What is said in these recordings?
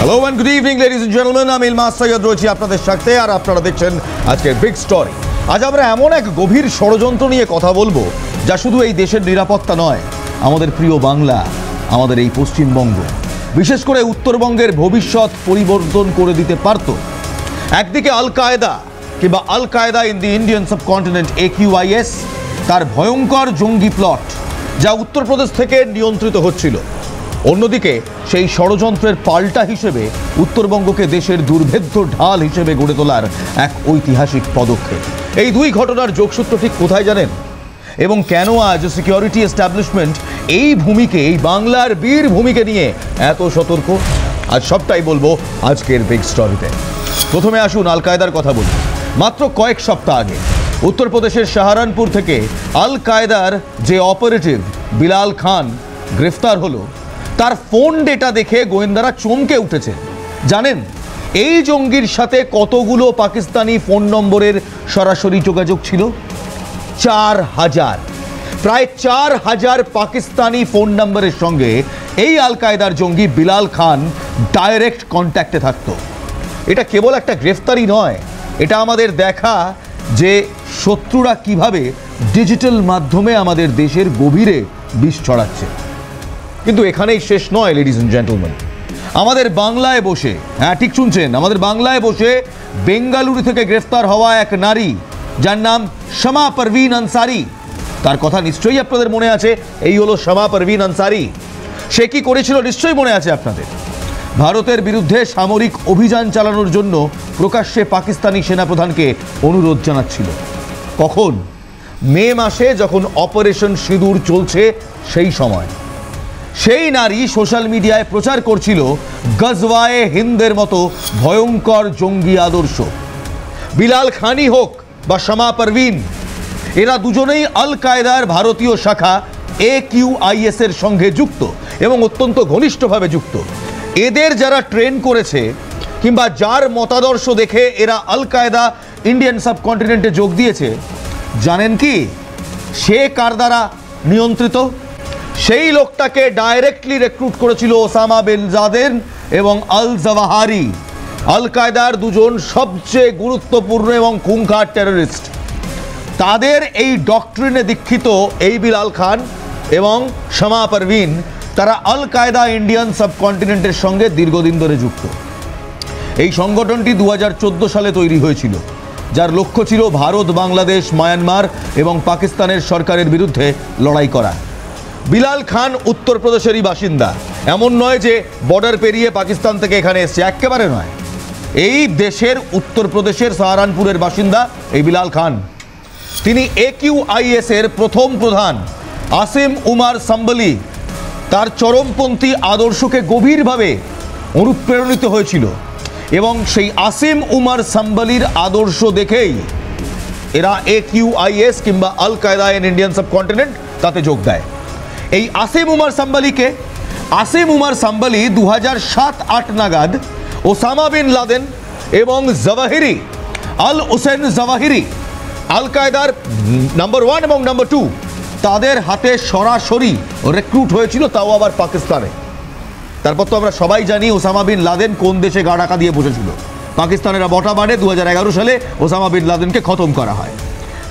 Hello and good evening ladies and gentleman, আমি ইলমাস সৈয়দ রয়েছি আপনাদের সাথে, আর আপনারা দেখছেন আজকের বিগ স্টোরি। আজ আমরা এমন এক গভীর ষড়যন্ত্র নিয়ে কথা বলবো যা শুধু এই দেশের নিরাপত্তা নয়, আমাদের প্রিয় বাংলা, আমাদের এই পশ্চিমবঙ্গ, বিশেষ করে উত্তরবঙ্গের ভবিষ্যৎ পরিবর্তন করে দিতে পারত। একদিকে আল কায়দা কিংবা Al Qaeda in the Indian subcontinent AQIS, তার ভয়ঙ্কর জঙ্গি প্লট যা উত্তরপ্রদেশ থেকে নিয়ন্ত্রিত হচ্ছিল। অন্যদিকে সেই ষড়যন্ত্রের পাল্টা হিসেবে উত্তরবঙ্গকে দেশের দুর্ভেদ্য ঢাল হিসেবে গড়ে তোলার এক ঐতিহাসিক পদক্ষেপ। এই দুই ঘটনার যোগসূত্র ঠিক কোথায় জানেন? এবং কেন আজ সিকিউরিটি এস্টাবলিশমেন্ট এই ভূমিকে, এই বাংলার বীর ভূমিকে নিয়ে এত সতর্ক, আজ সবটাই বলবো আজকের বিগ স্টোরিতে। প্রথমে আসুন আল কায়দার কথা বলি। মাত্র কয়েক সপ্তাহ আগে উত্তরপ্রদেশের সাহারানপুর থেকে আল কায়দার যে অপারেটিভ বিলাল খান গ্রেফতার হলো, তার ফোন ডেটা দেখে গোয়েন্দারা চমকে উঠেছে। জানেন এই জঙ্গির সাথে কতগুলো পাকিস্তানি ফোন নম্বরের সরাসরি যোগাযোগ ছিল? 4000, প্রায় 4000 পাকিস্তানি ফোন নম্বরের সঙ্গে এই আল কায়দার জঙ্গি বিলাল খান ডাইরেক্ট কন্ট্যাক্টে থাকত। এটা কেবল একটা গ্রেফতারি নয়, এটা আমাদের দেখা যে শত্রুরা কিভাবে ডিজিটাল মাধ্যমে আমাদের দেশের গভীরে বিষ ছড়াচ্ছে। কিন্তু এখানেই শেষ নয় লেডিজ এন্ড জেন্টলম্যান। আমাদের বাংলায় বসে, হ্যাঁ ঠিক শুনছেন, আমাদের বাংলায় বসে বেঙ্গালুরু থেকে গ্রেফতার হওয়া এক নারী যার নাম শামা পারভিন আনসারি, তার কথা নিশ্চয়ই আপনাদের মনে আছে। এই হলো শামা পারভিন আনসারি। সে কি করেছিল নিশ্চয়ই মনে আছে আপনাদের। ভারতের বিরুদ্ধে সামরিক অভিযান চালানোর জন্য প্রকাশ্যে পাকিস্তানি সেনাপ্রধানকে অনুরোধ জানাচ্ছিল। কখন? মে মাসে, যখন অপারেশন সিঁদুর চলছে সেই সময়। সেই নারী সোশ্যাল মিডিয়ায় প্রচার করছিল গজওয়ায়ে হিন্দের মতো ভয়ঙ্কর জঙ্গি আদর্শ। বিলাল খানই হোক বা শামা পারভিন, এরা দুজনেই আল কায়দার ভারতীয় শাখা AQIS এর সঙ্গে যুক্ত এবং অত্যন্ত ঘনিষ্ঠভাবে যুক্ত। এদের যারা ট্রেন করেছে কিংবা যার মতাদর্শ দেখে এরা আল কায়দা ইন্ডিয়ান সাবকন্টিনেন্টে যোগ দিয়েছে, জানেন কি সে কার দ্বারা নিয়ন্ত্রিত? সেই লোকটাকে ডাইরেক্টলি রিক্রুট করেছিল ওসামা বিন লাদেন এবং আল জাওয়াহিরি, আল কায়দার দুজন সবচেয়ে গুরুত্বপূর্ণ এবং খুঙ্খার টেররিস্ট। তাদের এই ডক্ট্রিনে দীক্ষিত এই বিলাল খান এবং শামা পারভিন, তারা আল কায়দা ইন্ডিয়ান সাবকন্টিনেন্টের সঙ্গে দীর্ঘদিন ধরে যুক্ত। এই সংগঠনটি 2014 সালে তৈরি হয়েছিল, যার লক্ষ্য ছিল ভারত, বাংলাদেশ, মায়ানমার এবং পাকিস্তানের সরকারের বিরুদ্ধে লড়াই করা। বিলাল খান উত্তরপ্রদেশেরই বাসিন্দা। এমন নয় যে বর্ডার পেরিয়ে পাকিস্তান থেকে এখানে এসছে, একেবারে নয়। এই দেশের উত্তরপ্রদেশের সাহারানপুরের বাসিন্দা এই বিলাল খান। তিনি AQIS এর প্রথম প্রধান আসিম উমার সাম্বলি, তার চরমপন্থী আদর্শকে গভীরভাবে অনুপ্রেরণিত হয়েছিল এবং সেই আসিম উমার সাম্বলির আদর্শ দেখেই এরা AQIS কিংবা Al Qaeda in Indian subcontinent তাতে যোগ দেয়। এই আসিম উমার সাম্বলিকে, আসিম উমার সাম্বলি 2007-8 নাগাদ ওসামা বিন লাদেন এবং জাওয়াহিরি, আল হোসেন জাওয়াহিরি, আল কায়দার নাম্বার 1 এবং নাম্বার 2, তাদের হাতে সরাসরি রিক্রুট হয়েছিল, তাও আবার পাকিস্তানে। তারপর তো আমরা সবাই জানি ওসামা বিন লাদেন কোন দেশে গা ঢাকা দিয়ে বসেছিল। পাকিস্তানেরা বটা বাড়ে 2011 সালে ওসামা বিন লাদেনকে খতম করা হয়।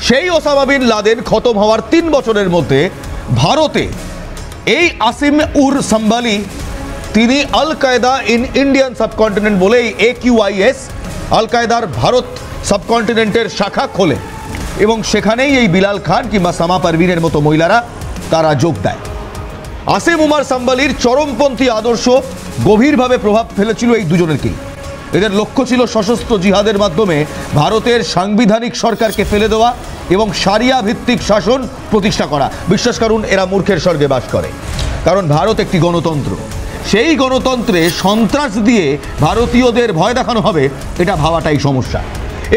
সেই ওসামা বিন লাদেন খতম হওয়ার 3 বছরের মধ্যে ভারতে এই আসিম উর সাম্বলি, তিনি আল কায়দা ইন ইন্ডিয়ান সাবকন্টিনেন্ট বলেই AQIS আল কায়দার ভারত সাবকন্টিনেন্টের শাখা খোলে এবং সেখানেই এই বিলাল খান কিংবা শামা পারভিনের মতো মহিলারা তারা যোগ দেয়। আসিম উমার সাম্বলির চরমপন্থী আদর্শ গভীরভাবে প্রভাব ফেলেছিল এই দুজনেরকেই। এদের লক্ষ্য ছিল সশস্ত্র জিহাদের মাধ্যমে ভারতের সাংবিধানিক সরকারকে ফেলে দেওয়া এবং সারিয়া ভিত্তিক শাসন প্রতিষ্ঠা করা। বিশ্বাস করুন, এরা মূর্খের স্বর্গে বাস করে, কারণ ভারত একটি গণতন্ত্র। সেই গণতন্ত্রে সন্ত্রাস দিয়ে ভারতীয়দের ভয় দেখানো হবে, এটা ভাবাটাই সমস্যা।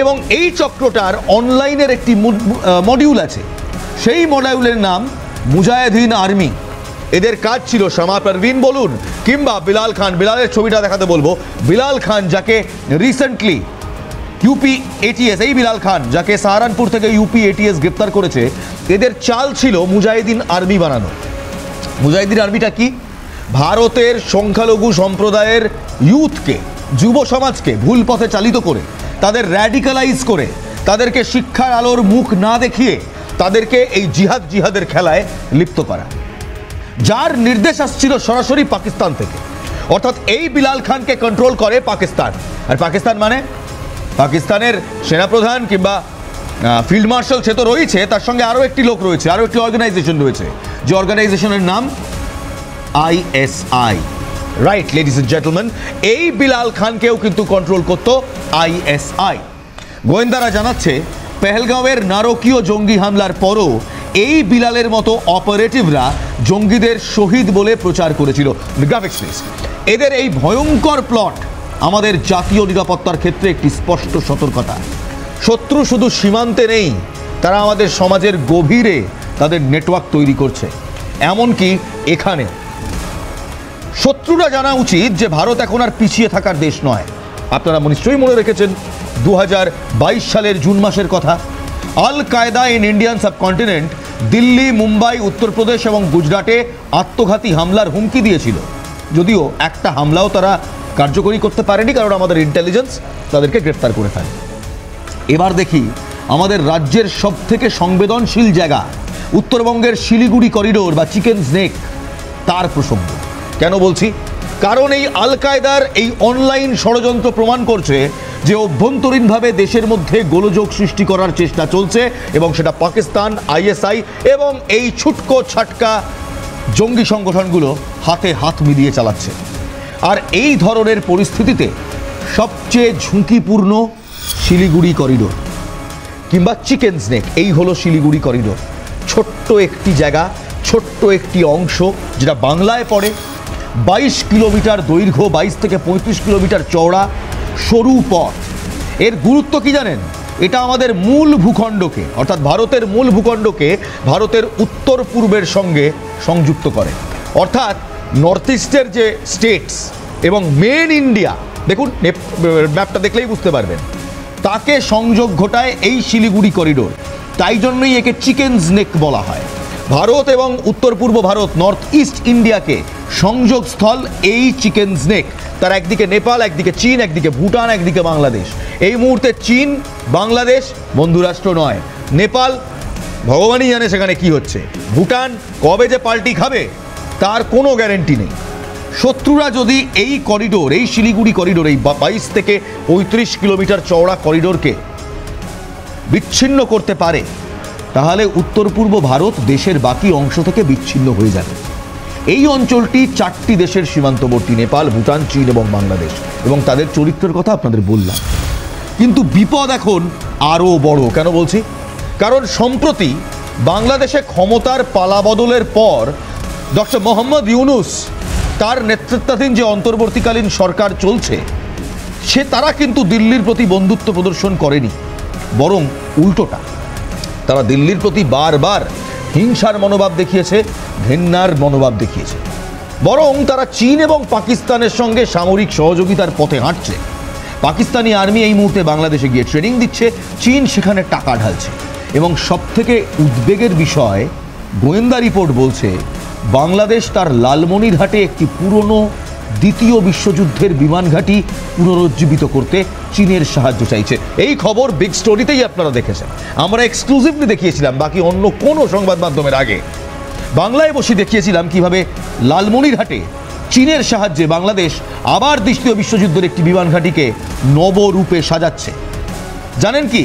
এবং এই চক্রটার অনলাইনের একটি মডিউল আছে, সেই মডিউলের নাম মুজাহিদিন আর্মি। এদের কাজ ছিল শামা পারভিন বলুন কিংবা বিলাল খান, বিলালের ছবিটা দেখাতে বলবো, বিলাল খান যাকে রিসেন্টলি ইউপি ATS, এই বিলাল খান যাকে সাহারানপুর থেকে ইউপি ATS গ্রেপ্তার করেছে, এদের চাল ছিল মুজাহিদিন আর্মি বানানো। মুজাহিদিন আর্মিটা কি? ভারতের সংখ্যালঘু সম্প্রদায়ের ইউথকে, যুব সমাজকে ভুল পথে চালিত করে, তাদের র্যাডিক্যালাইজ করে, তাদেরকে শিক্ষার আলোর মুখ না দেখিয়ে তাদেরকে এই জিহাদের খেলায় লিপ্ত করা, যার নির্দেশ আসছিল সরাসরি পাকিস্তান থেকে। অর্থাৎ এই বিলাল খানকে কন্ট্রোল করে পাকিস্তান। আর পাকিস্তান মানে পাকিস্তানের সেনাপ্রধান কিংবা ফিল্ড মার্শাল সে তো রয়েছে, তার সঙ্গে আরও একটি লোক রয়েছে, আরও একটি অর্গানাইজেশন রয়েছে, যে অর্গানাইজেশনের নাম ISI। Right ladies and gentleman, এই বিলাল খানকেও কিন্তু কন্ট্রোল করত ISI। গোয়েন্দারা জানাচ্ছে পেহেলগাঁওয়ের নারকীয় জঙ্গি হামলার পরও এই বিলালের মতো অপারেটিভরা জঙ্গিদের শহীদ বলে প্রচার করেছিল। Graphics please. এদের এই ভয়ঙ্কর প্লট আমাদের জাতীয় নিরাপত্তার ক্ষেত্রে একটি স্পষ্ট সতর্কতা। শত্রু শুধু সীমান্তে নেই, তারা আমাদের সমাজের গভীরে তাদের নেটওয়ার্ক তৈরি করছে, এমনকি এখানে। শত্রুরা জানা উচিত যে ভারত এখন আর পিছিয়ে থাকার দেশ নয়। আপনারা নিশ্চয়ই মনে রেখেছেন 2022 সালের জুন মাসের কথা। Al Qaeda in Indian subcontinent Delhi, Mumbai, Uttar Pradesh এবং গুজরাটে আত্মঘাতী হামলার হুমকি দিয়েছিল, যদিও একটা হামলাও তারা কার্যকরী করতে পারেনি, কারণ আমাদের ইন্টেলিজেন্স তাদেরকে গ্রেফতার করে ফেলে। এবার দেখি আমাদের রাজ্যের সব থেকে সংবেদনশীল জায়গা উত্তরবঙ্গের শিলিগুড়ি করিডোর বা চিকেন স্নেক, তার প্রসঙ্গ। কেন বলছি? কারণ এই আল কায়দার এই অনলাইন ষড়যন্ত্র প্রমাণ করছে যে অভ্যন্তরীণভাবে দেশের মধ্যে গোলযোগ সৃষ্টি করার চেষ্টা চলছে, এবং সেটা পাকিস্তান, ISI এবং এই ছুটকো ছাটকা জঙ্গি সংগঠনগুলো হাতে হাত মিলিয়ে চালাচ্ছে। আর এই ধরনের পরিস্থিতিতে সবচেয়ে ঝুঁকিপূর্ণ শিলিগুড়ি করিডোর কিংবা চিকেন স্নেক, এই হলো শিলিগুড়ি করিডোর। ছোট্ট একটি জায়গা, ছোট্ট একটি অংশ, যেটা বাংলায় পড়ে। 22 কিলোমিটার দৈর্ঘ্য, 22 থেকে 35 কিলোমিটার চওড়া সরু পথ। এর গুরুত্ব কি জানেন? এটা আমাদের মূল ভূখণ্ডকে, অর্থাৎ ভারতের মূল ভূখণ্ডকে ভারতের উত্তর পূর্বের সঙ্গে সংযুক্ত করে। অর্থাৎ নর্থ ইস্টের যে স্টেটস এবং মেন ইন্ডিয়া, দেখুন ম্যাপটা দেখলেই বুঝতে পারবেন, তাকে সংযোগ ঘটায় এই শিলিগুড়ি করিডোর। তাই জন্যই একে চিকেন স্নেক বলা হয়। ভারত এবং উত্তর পূর্ব ভারত, নর্থ ইস্ট ইন্ডিয়াকে সংযোগস্থল এই চিকেন স্নেক। তার একদিকে নেপাল, একদিকে চীন, একদিকে ভুটান, একদিকে বাংলাদেশ। এই মুহূর্তে চীন, বাংলাদেশ বন্ধুরাষ্ট্র নয়। নেপাল ভগবানই জানে সেখানে কি হচ্ছে। ভুটান কবে যে পাল্টি খাবে তার কোনো গ্যারেন্টি নেই। শত্রুরা যদি এই করিডোর, এই শিলিগুড়ি করিডোর, এই 22 থেকে 35 কিলোমিটার চওড়া করিডোরকে বিচ্ছিন্ন করতে পারে, তাহলে উত্তর পূর্ব ভারত দেশের বাকি অংশ থেকে বিচ্ছিন্ন হয়ে যাবে। এই অঞ্চলটি 4টি দেশের সীমান্তবর্তী, নেপাল, ভুটান, চীন এবং বাংলাদেশ, এবং তাদের চরিত্রের কথা আপনাদের বললাম। কিন্তু বিপদ এখন আরও বড়। কেন বলছি? কারণ সম্প্রতি বাংলাদেশে ক্ষমতার পালাবদলের পর ডক্টর মোহাম্মদ ইউনুস, তার নেতৃত্বাধীন যে অন্তর্বর্তীকালীন সরকার চলছে, তারা কিন্তু দিল্লির প্রতি বন্ধুত্ব প্রদর্শন করেনি, বরং উল্টোটা। তারা দিল্লির প্রতি বারবার হিংসার মনোভাব দেখিয়েছে, ঘেন্নার মনোভাব দেখিয়েছে। বরং তারা চীন এবং পাকিস্তানের সঙ্গে সামরিক সহযোগিতার পথে হাঁটছে। পাকিস্তানি আর্মি এই মুহূর্তে বাংলাদেশে গিয়ে ট্রেনিং দিচ্ছে, চীন সেখানে টাকা ঢালছে। এবং সবথেকে উদ্বেগের বিষয়, গোয়েন্দা রিপোর্ট বলছে বাংলাদেশ তার লালমনিরহাটে একটি পুরনো দ্বিতীয় বিশ্বযুদ্ধের বিমান ঘাঁটি পুনরুজ্জীবিত করতে চীনের সাহায্য চাইছে। এই খবর বিগ স্টোরিতেই আপনারা দেখেছেন। আমরা এক্সক্লুসিভলি দেখিয়েছিলাম, বাকি অন্য কোনো সংবাদ মাধ্যমের আগে বাংলায় বসে দেখিয়েছিলাম কিভাবে লালমনিরহাটে চীনের সাহায্যে বাংলাদেশ আবার দ্বিতীয় বিশ্বযুদ্ধের একটি বিমান ঘাঁটিকে নবরূপে সাজাচ্ছে। জানেন কি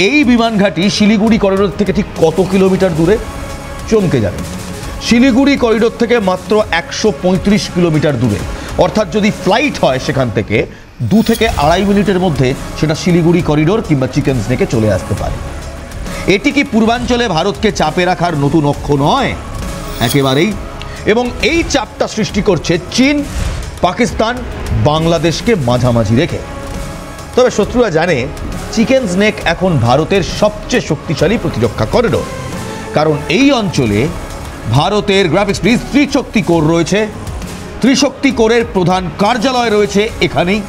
এই বিমান ঘাঁটি শিলিগুড়ি করিডোর থেকে ঠিক কত কিলোমিটার দূরে? চমকে যাবে। শিলিগুড়ি করিডোর থেকে মাত্র 135 কিলোমিটার দূরে। অর্থাৎ যদি ফ্লাইট হয় সেখান থেকে 2 থেকে 2.5 মিনিটের মধ্যে সেটা শিলিগুড়ি করিডোর কিংবা চিকেন স্নেকে চলে আসতে পারে। এটি কি পূর্বাঞ্চলে ভারতকে চাপে রাখার নতুন অক্ষ নয়? একেবারেই। এবং এই চাপটা সৃষ্টি করছে চীন, পাকিস্তান, বাংলাদেশকে মাঝামাঝি রেখে। তবে শত্রুরা জানে চিকেন স্নেক এখন ভারতের সবচেয়ে শক্তিশালী প্রতিরক্ষা করিডোর, কারণ এই অঞ্চলে ভারতের গ্রাফিক্স প্লিজ ত্রিশক্তি কোর রয়েছে। ত্রিশক্তি কোরের প্রধান কার্যালয় রয়েছে এখানেই।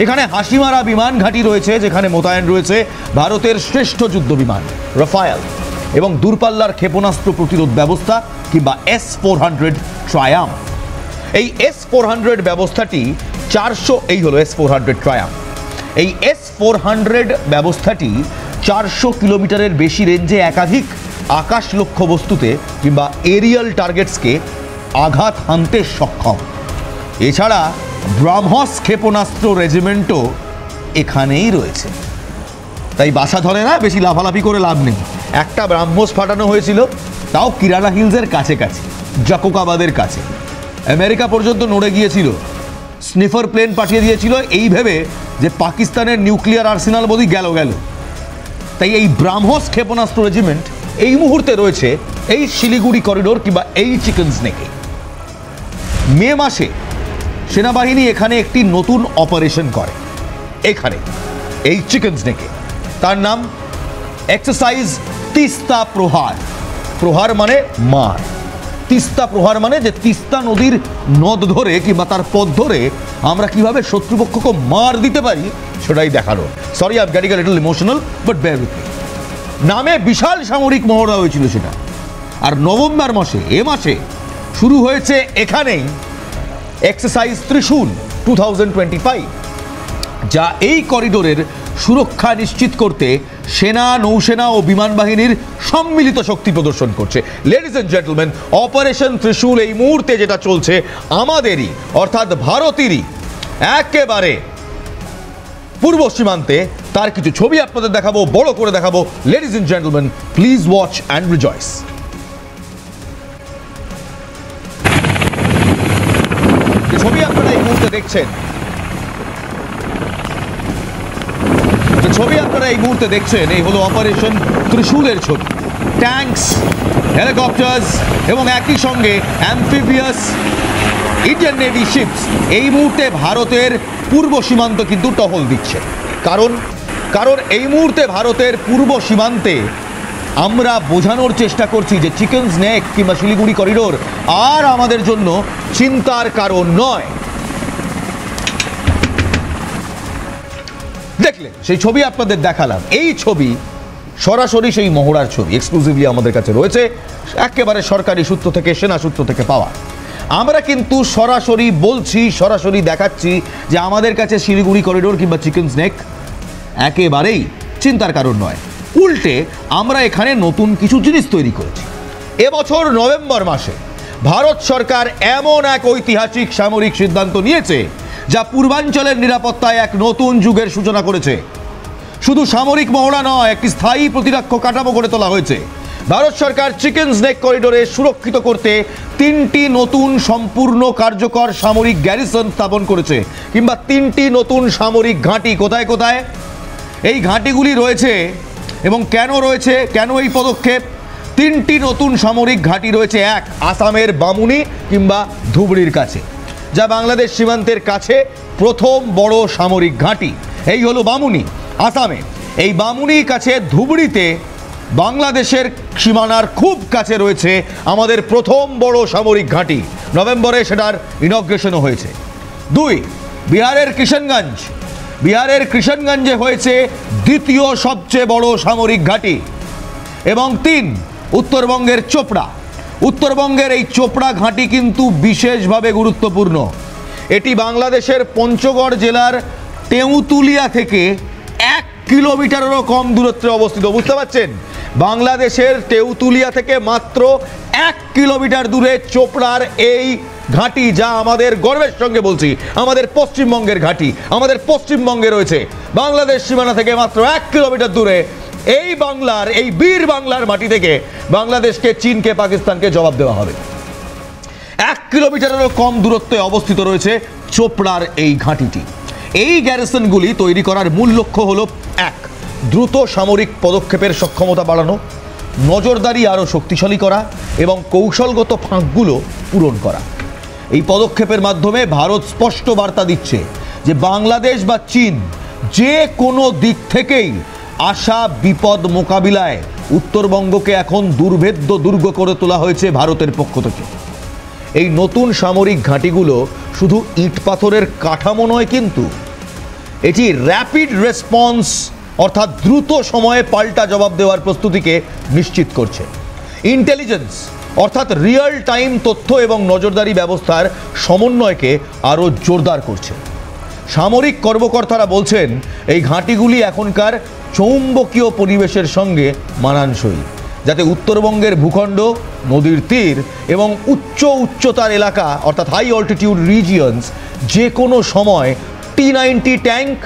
এখানে হাসিমারা বিমান ঘাঁটি রয়েছে, যেখানে মোতায়েন রয়েছে ভারতের শ্রেষ্ঠ যুদ্ধ বিমান রাফায়েল এবং দূরপাল্লার ক্ষেপণাস্ত্র প্রতিরোধ ব্যবস্থা কিংবা S-400 ট্রায়াম্ফ। এই S-400 ব্যবস্থাটি 400, এই হলো S-400 ট্রায়াম্ফ। এই S-400 ব্যবস্থাটি 400 কিলোমিটারের বেশি রেঞ্জে একাধিক আকাশ লক্ষ্য বস্তুতে কিংবা এরিয়াল টার্গেটসকে আঘাত হানতে সক্ষম। এছাড়া ব্রাহ্মস ক্ষেপণাস্ত্র রেজিমেন্টও এখানেই রয়েছে। তাই বাসা ধরে না, বেশি লাফালাফি করে লাভ নেই। একটা ব্রাহ্মস ফাটানো হয়েছিল, তাও কিরালা হিলসের কাছে কাছে, জাকোকাবাদের কাছে। আমেরিকা পর্যন্ত নড়ে গিয়েছিল, স্নিফার প্লেন পাঠিয়ে দিয়েছিল এই ভেবে যে পাকিস্তানের নিউক্লিয়ার আর্সেনাল বোধহয় গেল। তাই এই ব্রাহ্মস ক্ষেপণাস্ত্র রেজিমেন্ট এই মুহূর্তে রয়েছে এই শিলিগুড়ি করিডোর কিংবা এই চিকেন স্নেকে। মে মাসে সেনাবাহিনী এখানে একটি নতুন অপারেশন করে, এখানে এই চিকেন স্নেকে। তার নাম এক্সারসাইজ তিস্তা প্রহার। প্রহার মানে মার, তিস্তা প্রহার মানে যে তিস্তা নদীর নদ ধরে কিংবা তার পথ ধরে আমরা কিভাবে শত্রুপক্ষকে মার দিতে পারি সেটাই দেখানো। Sorry, I am getting a little emotional, but bear with me. নামে বিশাল সামরিক মহড়া হয়েছিল সেটা। আর নভেম্বর মাসে, এ মাসে শুরু হয়েছে এখানেই এক্সারসাইজ ত্রিশূল 2025, যা এই করিডোরের সুরক্ষা নিশ্চিত করতে সেনা, নৌসেনা ও বিমান বাহিনীর সম্মিলিত শক্তি প্রদর্শন করছে। লেডিজ এন্ড জেন্টলম্যান, অপারেশন ত্রিশূল এই মুহূর্তে যেটা চলছে আমাদেরই অর্থাৎ ভারতেরই একেবারে পূর্ব সীমান্তে, তার কিছু ছবি আপনাদের দেখাবো, বড় করে দেখাবো। Ladies and gentleman, please watch and rejoice. যে ছবি আপনারা এই মুহূর্তে দেখছেন, এই হলো অপারেশন ত্রিশূলের ছবি। ট্যাঙ্কস, হেলিকপ্টার্স এবং একই সঙ্গে অ্যাম্ফিবিয়াস ইন্ডিয়ান নেভি শিপস এই মুহূর্তে ভারতের পূর্ব সীমান্ত কিন্তু টহল দিচ্ছে। কারণ এই মুহূর্তে ভারতের পূর্ব সীমান্তে আমরা বোঝানোর চেষ্টা করছি যে চিকেন স্নেক কিংবা শিলিগুড়ি করিডোর আর আমাদের জন্য চিন্তার কারণ নয়। দেখলেন সেই ছবি আপনাদের দেখালাম। এই ছবি সরাসরি সেই মহড়ার ছবি, এক্সক্লুসিভলি আমাদের কাছে রয়েছে, একেবারে সরকারি সূত্র থেকে, সেনা সূত্র থেকে পাওয়া। আমরা কিন্তু সরাসরি বলছি, সরাসরি দেখাচ্ছি যে আমাদের কাছে শিলিগুড়ি করিডোর কিংবা চিকেন স্নেক একেবারেই চিন্তার কারণ নয়। উল্টে আমরা এখানে নতুন কিছু জিনিস তৈরি করেছি। এবছর নভেম্বর মাসে ভারত সরকার এমন এক ঐতিহাসিক সামরিক সিদ্ধান্ত নিয়েছে যা পূর্বাঞ্চলের নিরাপত্তায় এক নতুন যুগের সূচনা করেছে। শুধু সামরিক মহড়া নয়, একটি স্থায়ী প্রতিরক্ষা কাঠামো গড়ে তোলা হয়েছে। ভারত সরকার চিকেন স্নেক করিডোরে সুরক্ষিত করতে 3টি নতুন সম্পূর্ণ কার্যকর সামরিক গ্যারিসন স্থাপন করেছে, কিংবা 3টি নতুন সামরিক ঘাঁটি। কোথায় কোথায় এই ঘাঁটিগুলি রয়েছে এবং কেন রয়েছে, কেন এই পদক্ষেপ? 3টি নতুন সামরিক ঘাঁটি রয়েছে। এক, আসামের বামুনি কিংবা ধুবড়ির কাছে, যা বাংলাদেশ সীমান্তের কাছে প্রথম বড় সামরিক ঘাঁটি। এই হলো বামুনি, আসামে। এই বামুনির কাছে ধুবড়িতে বাংলাদেশের সীমানার খুব কাছে রয়েছে আমাদের প্রথম বড় সামরিক ঘাঁটি। নভেম্বরে সেটার ইনগ্রেশনও হয়েছে। 2, বিহারের কিষানগঞ্জে হয়েছে দ্বিতীয় সবচেয়ে বড় সামরিক ঘাঁটি। এবং 3, উত্তরবঙ্গের চোপড়া। উত্তরবঙ্গের এই চোপড়া ঘাঁটি কিন্তু বিশেষভাবে গুরুত্বপূর্ণ। এটি বাংলাদেশের পঞ্চগড় জেলার তেঁতুলিয়া থেকে 1 কিলোমিটারেরও কম দূরত্বে অবস্থিত। বুঝতে পারছেন, বাংলাদেশের তেঁতুলিয়া থেকে মাত্র 1 কিলোমিটার দূরে চোপড়ার এই ঘাঁটি, যা আমাদের গর্বের সঙ্গে বলছি আমাদের পশ্চিমবঙ্গের ঘাঁটি। আমাদের পশ্চিমবঙ্গে রয়েছে, বাংলাদেশ সীমানা থেকে মাত্র 1 কিলোমিটার দূরে এই বাংলার, এই বীর বাংলার মাটি থেকে বাংলাদেশকে, চীনকে, পাকিস্তানকে জবাব দেওয়া হবে। 1 কিলোমিটারেরও কম দূরত্বে অবস্থিত রয়েছে চোপড়ার এই ঘাঁটিটি। এই গ্যারিসনগুলি তৈরি করার মূল লক্ষ্য হলো 1, দ্রুত সামরিক পদক্ষেপের সক্ষমতা বাড়ানো, নজরদারি আরও শক্তিশালী করা এবং কৌশলগত ফাঁকগুলো পূরণ করা। এই পদক্ষেপের মাধ্যমে ভারত স্পষ্ট বার্তা দিচ্ছে যে বাংলাদেশ বা চীন যে কোনো দিক থেকেই আসা বিপদ মোকাবিলায় উত্তরবঙ্গকে এখন দুর্ভেদ্য দুর্গ করে তোলা হয়েছে ভারতের পক্ষ থেকে। এই নতুন সামরিক ঘাঁটিগুলো শুধু ইট পাথরের কাঠামো নয়, কিন্তু এটি র্যাপিড রেসপন্স অর্থাৎ দ্রুত সময়ে পাল্টা জবাব দেওয়ার প্রস্তুতিকে নিশ্চিত করছে। ইন্টেলিজেন্স অর্থাৎ রিয়েল টাইম তথ্য এবং নজরদারি ব্যবস্থার সমন্বয়কে আরও জোরদার করছে। সামরিক কর্মকর্তারা বলছেন এই ঘাঁটিগুলি এখনকার চৌম্বকীয় পরিবেশের সঙ্গে মানানসই, যাতে উত্তরবঙ্গের ভূখণ্ড, নদীর তীর এবং উচ্চতার এলাকা অর্থাৎ হাই অল্টিটিউড রিজিয়নস যে কোনো সময় T-90 ট্যাঙ্ক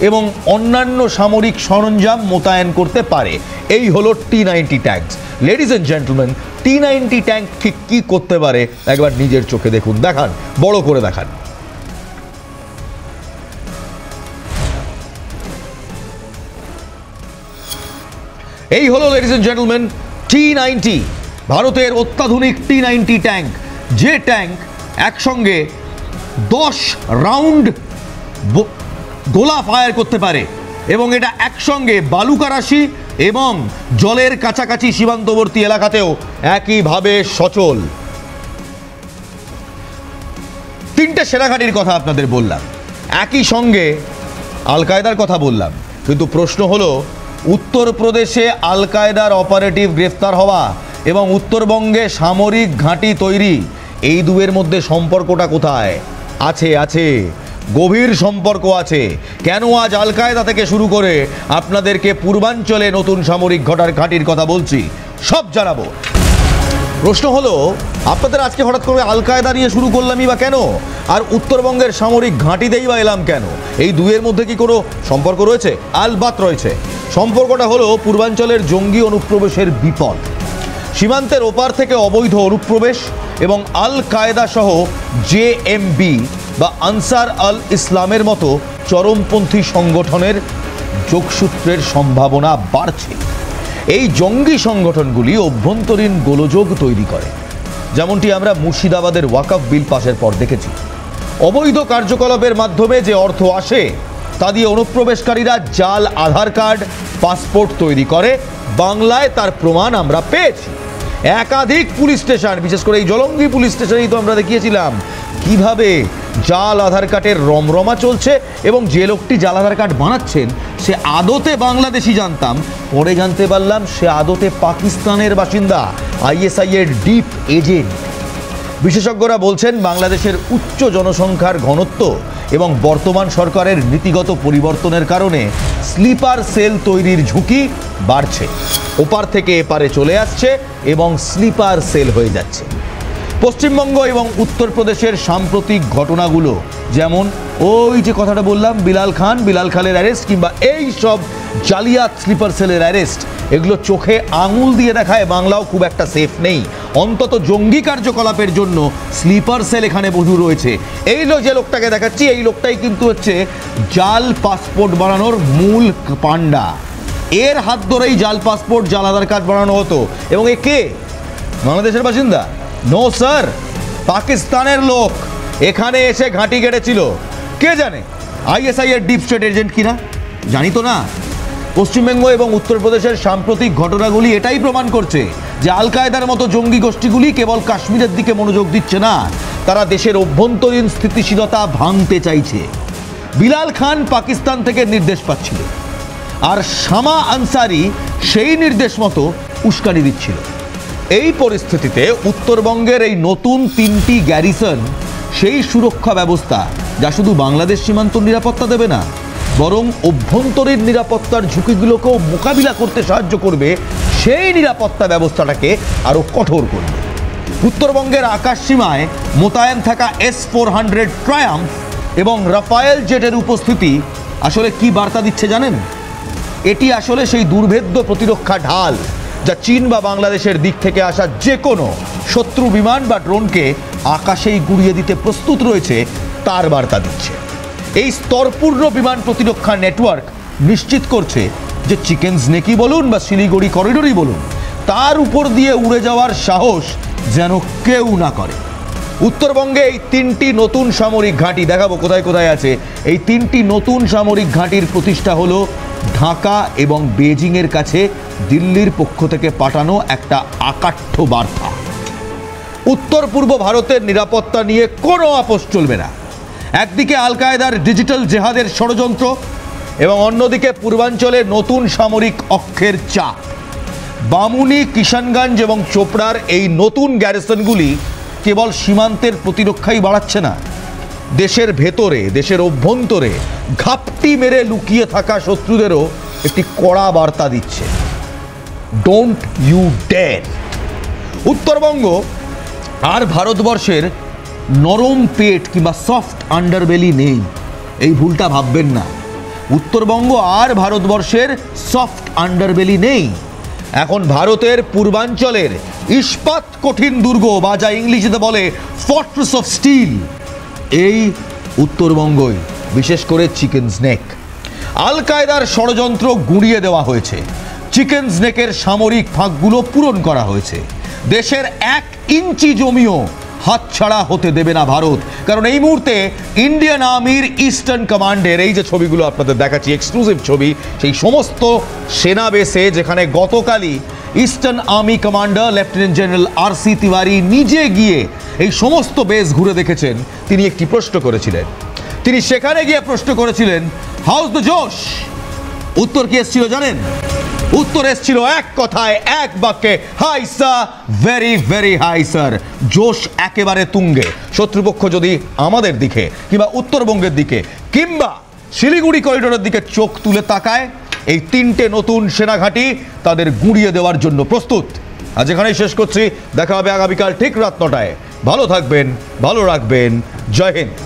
এবং অন্যান্য সামরিক সরঞ্জাম মোতায়েন করতে পারে। এই হলো T-90 tanks. Ladies and gentleman, T-90 tank ঠিক কী করতে পারে একবার নিজের চোখে দেখুন, দেখান, বড় করে দেখান। এই হলো লেডিজ এন্ড জেন্টলম্যান T-90, ভারতের অত্যাধুনিক T-90 ট্যাঙ্ক, যে ট্যাঙ্ক একসঙ্গে 10 রাউন্ড গোলা ফায়ার করতে পারে এবং এটা একসঙ্গে বালুকারাশি এবং জলের কাছাকাছি সীমান্তবর্তী এলাকাতেও একইভাবে সচল। 3টে সেনাঘাঁটির কথা আপনাদের বললাম, একই সঙ্গে আল কায়দার কথা বললাম, কিন্তু প্রশ্ন হলো উত্তরপ্রদেশে আল কায়দার অপারেটিভ গ্রেফতার হওয়া এবং উত্তরবঙ্গে সামরিক ঘাঁটি তৈরি, এই দুয়ের মধ্যে সম্পর্কটা কোথায়? আছে গভীর সম্পর্ক আছে। কেন আজ আল কায়দা থেকে শুরু করে আপনাদেরকে পূর্বাঞ্চলে নতুন সামরিক ঘাঁটির কথা বলছি, সব জানাবো। প্রশ্ন হলো আপনাদের আজকে হঠাৎ করে আল কায়দা নিয়ে শুরু করলামই বা কেন, আর উত্তরবঙ্গের সামরিক ঘাঁটিতেই বা এলাম কেন? এই দুয়ের মধ্যে কি কোনো সম্পর্ক রয়েছে? আলবাত রয়েছে। সম্পর্কটা হলো পূর্বাঞ্চলের জঙ্গি অনুপ্রবেশের বিপদ, সীমান্তের ওপার থেকে অবৈধ অনুপ্রবেশ এবং আল কায়দা সহ JMB বা আনসার আল ইসলামের মতো চরমপন্থী সংগঠনের যোগসূত্রের সম্ভাবনা বাড়ছে। এই জঙ্গি সংগঠনগুলি অভ্যন্তরীণ গোলযোগ তৈরি করে, যেমনটি আমরা মুর্শিদাবাদের ওয়াকফ বিল পাশের পর দেখেছি। অবৈধ কার্যকলাপের মাধ্যমে যে অর্থ আসে তা দিয়ে অনুপ্রবেশকারীরা জাল আধার কার্ড, পাসপোর্ট তৈরি করে। বাংলায় তার প্রমাণ আমরা পেয়েছি। একাধিক পুলিশ স্টেশন, বিশেষ করে এই জলঙ্গি পুলিশ স্টেশনেই তো আমরা দেখিয়েছিলাম কিভাবে জাল আধার কার্ডের রমরমা চলছে এবং যে লোকটি জাল আধার কার্ড বানাচ্ছেন সে আদতে বাংলাদেশি জানতাম, পরে জানতে পারলাম সে আদতে পাকিস্তানের বাসিন্দা, ISI এর ডিপ এজেন্ট। বিশেষজ্ঞরা বলছেন বাংলাদেশের উচ্চ জনসংখ্যার ঘনত্ব এবং বর্তমান সরকারের নীতিগত পরিবর্তনের কারণে স্লিপার সেল তৈরির ঝুঁকি বাড়ছে। ওপার থেকে এপারে চলে আসছে এবং স্লিপার সেল হয়ে যাচ্ছে। পশ্চিমবঙ্গ এবং উত্তরপ্রদেশের সাম্প্রতিক ঘটনাগুলো, যেমন ওই যে কথাটা বললাম বিলাল খানের অ্যারেস্ট, কিংবা এই সব জালিয়াত স্লিপার সেলের অ্যারেস্ট, এগুলো চোখে আঙুল দিয়ে দেখায় বাংলাও খুব একটা সেফ নেই। অন্তত জঙ্গি কার্যকলাপের জন্য স্লিপার সেল এখানে বহু রয়েছে। এই যে লোকটাকে দেখাচ্ছি, এই লোকটাই কিন্তু হচ্ছে জাল পাসপোর্ট বানানোর মূল পান্ডা। এর হাত ধরেই জাল পাসপোর্ট, জাল আধার কার্ড বানানো হতো। এবং এ কে? বাংলাদেশের বাসিন্দা? নো স্যার, পাকিস্তানের লোক এখানে এসে ঘাঁটি গেড়েছিল। কে জানে ISI এর ডিপ স্টেট এজেন্ট কিনা? জানি তো না। পশ্চিমবঙ্গ এবং উত্তরপ্রদেশের সাম্প্রতিক ঘটনাগুলি এটাই প্রমাণ করছে যে আল কায়দার মতো জঙ্গি গোষ্ঠীগুলি কেবল কাশ্মীরের দিকে মনোযোগ দিচ্ছে না, তারা দেশের অভ্যন্তরীণ স্থিতিশীলতা ভাঙতে চাইছে। বিলাল খান পাকিস্তান থেকে নির্দেশ পাচ্ছিল, আর শামা আনসারি সেই নির্দেশ মতো উস্কানি দিচ্ছিল। এই পরিস্থিতিতে উত্তরবঙ্গের এই নতুন 3টি গ্যারিসন সেই সুরক্ষা ব্যবস্থা যা শুধু বাংলাদেশ সীমান্ত নিরাপত্তা দেবে না, বরং অভ্যন্তরীণ নিরাপত্তার ঝুঁকিগুলোকেও মোকাবিলা করতে সাহায্য করবে, সেই নিরাপত্তা ব্যবস্থাটাকে আরও কঠোর করবে। উত্তরবঙ্গের আকাশ সীমায় মোতায়েন থাকা S-400 ট্রায়াম্ফ এবং রাফায়েল জেটের উপস্থিতি আসলে কি বার্তা দিচ্ছে জানেন? এটি আসলে সেই দুর্ভেদ্য প্রতিরক্ষা ঢাল যা চীন বা বাংলাদেশের দিক থেকে আসা যে কোনো শত্রু বিমান বা ড্রোনকে আকাশেই গুড়িয়ে দিতে প্রস্তুত রয়েছে, তার বার্তা দিচ্ছে। এই স্তরপূর্ণ বিমান প্রতিরক্ষা নেটওয়ার্ক নিশ্চিত করছে যে চিকেন স্নেকই বলুন বা শিলিগুড়ি করিডোরই বলুন, তার উপর দিয়ে উড়ে যাওয়ার সাহস যেন কেউ না করে। উত্তরবঙ্গে এই 3টি নতুন সামরিক ঘাঁটি দেখাবো কোথায় কোথায় আছে। এই 3টি নতুন সামরিক ঘাঁটির প্রতিষ্ঠা হলো ঢাকা এবং বেজিংয়ের কাছে দিল্লির পক্ষ থেকে পাঠানো একটা আকাঠ্য বার্তা। উত্তর পূর্ব ভারতের নিরাপত্তা নিয়ে কোনো আপোষ চলবে না। একদিকে আল কায়দার ডিজিটাল জেহাদের ষড়যন্ত্র এবং অন্যদিকে পূর্বাঞ্চলে নতুন সামরিক অক্ষের চাপ। বামুনি, কিষানগঞ্জ এবং চোপড়ার এই নতুন গ্যারিসনগুলি কেবল সীমান্তের প্রতিরক্ষাই বাড়াচ্ছে না, দেশের ভেতরে, দেশের অভ্যন্তরে ঘাপটি মেরে লুকিয়ে থাকা শত্রুদেরও একটি কড়া বার্তা দিচ্ছে, ডোন্ট ইউ ডেয়ার। উত্তরবঙ্গ আর ভারতবর্ষের নরম পেট কিংবা সফট আন্ডারবেলি নেই, এই ভুলটা ভাববেন না। উত্তরবঙ্গ আর ভারতবর্ষের সফট আন্ডারবেলি নেই। এখন ভারতের পূর্বাঞ্চলের ইস্পাত কঠিন দুর্গ, বা যা ইংলিশে বলে ফর্ট্রেস অফ স্টিল, এই উত্তরবঙ্গই, বিশেষ করে চিকেন স্নেক। আল কায়দার ষড়যন্ত্র গুঁড়িয়ে দেওয়া হয়েছে, চিকেন স্নেকের সামরিক ফাঁকগুলো পূরণ করা হয়েছে। দেশের 1 ইঞ্চি জমিও হাতছাড়া হতে দেবে না ভারত, কারণ এই মুহূর্তে ইন্ডিয়ান আর্মির ইস্টার্ন কমান্ডের, এই যে ছবিগুলো আপনাদের দেখাচ্ছি এক্সক্লুসিভ ছবি, সেই সমস্ত সেনা বেসে যেখানে গতকালই eastern army commander lieutenant general RC Tiwari নিজে গিয়ে এই সমস্ত বেস ঘুরে দেখেছেন, তিনি একটি প্রশ্ন করেছিলেন। তিনি সেখানে গিয়ে প্রশ্ন করেছিলেন, হাউজ দ্য জোশ? উত্তর কি এসেছিল জানেন? উত্তর এসেছিল এক কথায়, এক বাক্যে, hi sir, very very hi sir. জোশ একেবারে তুঙ্গে। শত্রুপক্ষ যদি আমাদের দিকে কিংবা উত্তরবঙ্গের দিকে কিংবা শিলিগুড়ি করিডোরের দিকে চোখ তুলে তাকায়, এই 3টে নতুন সেনাঘাঁটি তাদের গুঁড়িয়ে দেওয়ার জন্য প্রস্তুত। আজ এখানেই শেষ করছি, দেখা হবে আগামীকাল ঠিক রাত 9টায়। ভালো থাকবেন, ভালো রাখবেন, জয় হিন্দ।